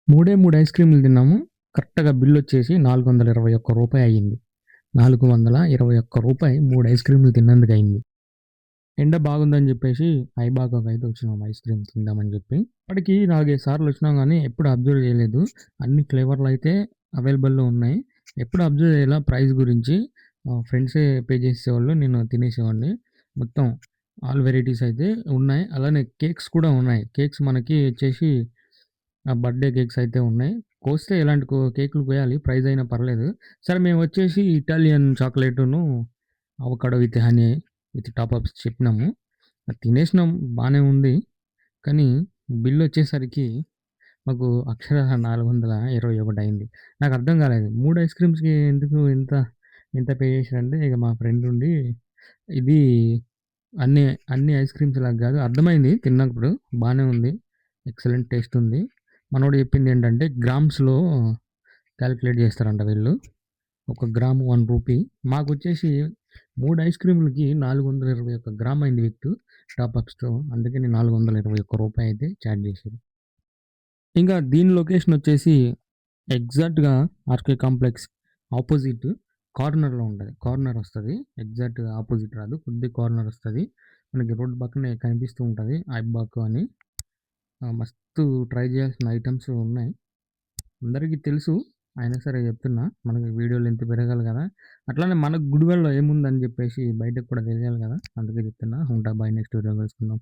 3 ice క్రీమ్‌లు తిన్నాము. కరెక్ట్‌గా బిల్లొచ్చేసి రూ. 421 అయ్యింది. రూ. 421 3 ఐస్ క్రీమ్‌లు తిన్నందుకయింది. ఎండ బాగుందని జెప్పేసి ఐబాకోకైతే వచ్చినాం ఐస్ క్రీమ్ తిందామని జెప్పి. ఇప్పటికి 4, 5 సార్లొచ్చినాం గానీ ఎప్పుడు అబ్జర్వ్ జేయలేదు. అన్ని ఫ్లేవర్‌లయితే అవైలబుల్‌లో ఉన్నాయి. ఎప్పుడు అబ్జర్వ్ జేయలా ప్రైస్ గురించి. ఫ్రెండ్సే పే చేసేవాళ్ళు. నేను తినేసేవాడిని. మొత్తం ఆల్ వెరైటీస్ అయితే ఉన్నాయి. అలానే కేక్స్ కూడా ఉన్నాయి. కేక్స్ మనకి వచ్చేసి బర్త్‌డే కేక్స్ అయితే ఉన్నాయి. కోస్తే ఇలాంటి కేకులు కోయాలి. ప్రైస్ అయినా పర్లేదు. సరే మేమొచ్చేసి ఇటాలియన్ చాక్లేటును, avocado with honey with top ups చెప్పినాము. అది తినేసినాం బానే ఉంది. కానీ బిల్లొచ్చేసరికి మాకు అక్షరాల 421 అయింది. నాకర్థం కాలేదు. 3 ఐస్ క్రీమ్స్‌కి ఎందుకు ఇంత పే చేశారంటే ఇక మా ఫ్రెండ్ ఉండి ఇది అన్ని అన్ని ఐస్ క్రీమ్స్ లాగా కాదు. అర్థమైంది తిన్నప్పుడు బానే ఉంది. ఎక్సలెంట్ టేస్ట్ ఉంది. మనోడు చెప్పిందేంటంటే గ్రామ్స్‌లో కాలిక్యులేట్ చేస్తారంట వీళ్ళు. ఒక గ్రాము రూ. 1. మాకొచ్చేసి 3 ఐస్ క్రీములకి 421 గ్రామ్ అయింది విత్ టాప్ అప్స్‌తో. అందుకని రూ. 421 అయితే చార్జ్ చేశారు. ఇంకా దీని లొకేషన్ వచ్చేసి ఎగ్జాక్ట్‌గా ఆర్‌కే కాంప్లెక్స్ ఆపోజిట్ కార్నర్‌లో ఉంటది. కార్నర్ వస్తది. ఎగ్జాక్ట్‌గా ఆపోజిట్ రాదు. కొద్దిగా కార్నర్ వస్తది. మనకి రోడ్ పక్కనే కనిపిస్తూ ఉంటది. ఐబాకో అని. మస్తు ట్రై చేయాల్సిన ఐటెమ్స్ ఉన్నాయి. అందరికీ తెలుసు. అయినా సరే చెప్తున్నా. మనకి వీడియో లెంత్ పెరగాలి కదా! అట్లానే మనకు గుడివాడలో ఏముందని చెప్పేసి బయటకు కూడా తెలియాలి కదా! అందుకే చెప్తున్నా. ఉంటా బాయ్. నెక్స్ట్ వీడియోలో కలుసుకుందాం.